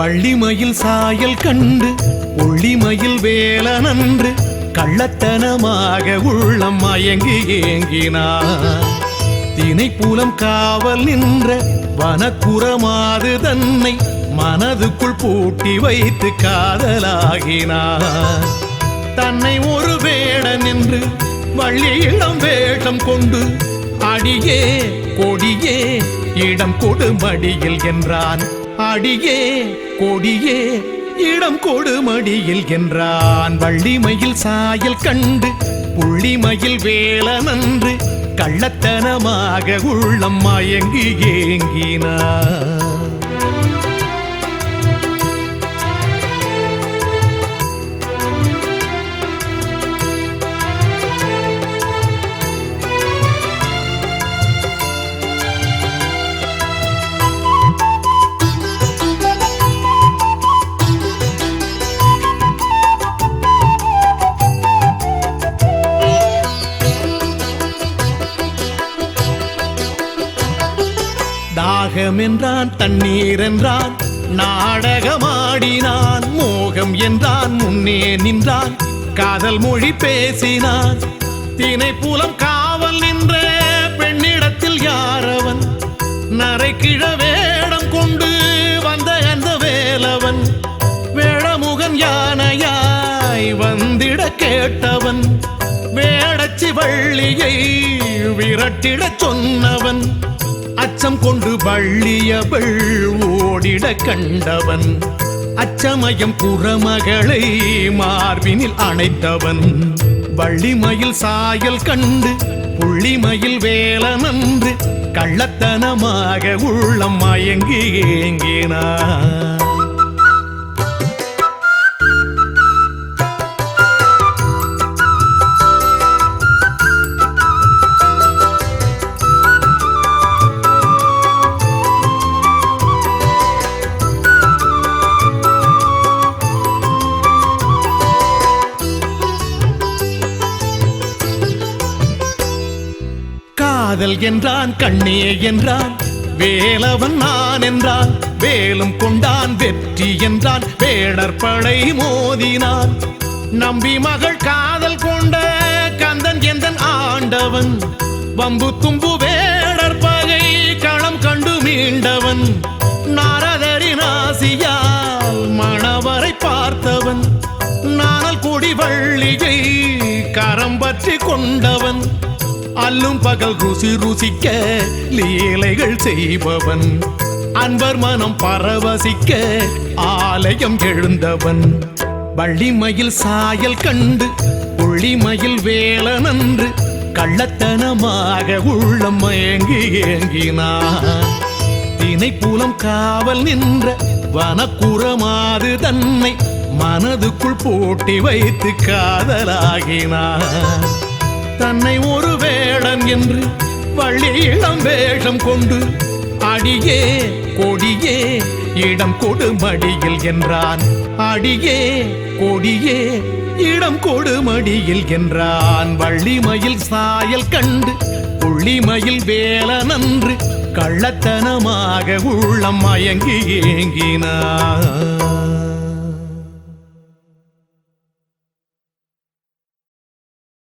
வள்ளிமயில் சாயல் கண்டு ஒள்ளிமயில் வேலனன்று கள்ளத்தனமாக உள்ளம் மயங்கி ஏங்கினார். தினைப்புலம் காவல் நின்ற வனக்குறமாது தன்னை மனதுக்குள் பூட்டி வைத்து காதலாகினார். தன்னை ஒரு வேடன் என்று வள்ளியிடம் வேஷம் கொண்டு அடியே கொடியே இடம் கொடு மடியில் என்றான். அடியே கொடியே இடம் கொடு மடியில் என்றான். வள்ளிமயில் சாயல் கண்டு புள்ளிமயில் வேலனன்று கள்ளத்தனமாக உள்ளம் மயங்கி ஏங்கினார். தாகம் என்றான் தண்ணீர் என்றான் நாடகமாடினான். மோகம் என்றான் முன்னே நின்றான் காதல் மொழி பேசினான். தினைப்புலம் காவல் நின்ற பெண்ணிடத்தில் யாரவன்? நரைக்கிழ வேடம் கொண்டு வந்த அந்த வேலவன். வேடமுகன் யானையாய் வந்திட கேட்டவன். வேடச்சி வள்ளியை விரட்டிடச் சொன்னவன். அச்சம் கொண்டு வள்ளியவள் ஓடிட கண்டவன். அச்சமயம் குறமகளை மார்பினில் அணைத்தவன். வள்ளிமயில் சாயல் கண்டு புள்ளிமயில் வேலனன்று கள்ளத்தனமாக உள்ளம் மயங்கி ஏங்கினார். காதல் என்றான் கண்ணே என்றான் வேலவன் நான் என்றான். வேலும் கொண்டான் வெற்றி என்றான் வேடர் படை மோதினான். நம்பி மகள் காதல் கொண்ட கந்தன் எந்தன் ஆண்டவன். வம்பு தும்பு வேடர் பகை களம் கண்டு மீண்டவன். நாரதரின் ஆசியால் மணவரை பார்த்தவன். நாணல் கொடி வள்ளியை கரம் பற்றி கொண்டவன். அல்லும் பகல் ருசி ருசிக்க லீலைகள் செய்பவன். அன்பர் மனம் பரவசிக்க ஆலயம் எழுந்தவன். வள்ளிமயில் சாயல் கண்டு புள்ளிமயில் வேலனன்று கள்ளத்தனமாக உள்ளம் மயங்கி ஏங்கினான். தினைப்புலம் காவல் நின்ற வனக்குறமாது தன்னை மனதுக்குள் பூட்டி வைத்து காதலாகினான். தன்னை ஒரு வேடன் என்று வள்ளியிடம் வேஷம் கொண்டு அடியே கொடியே இடம் கொடு மடியில் என்றான். அடியே கொடியே இடம் கொடு மடியில் என்றான். வள்ளிமயில் சாயல் கண்டு புள்ளிமயில் வேலனன்று கள்ளத்தனமாக உள்ளம் மயங்கி ஏங்கினான்.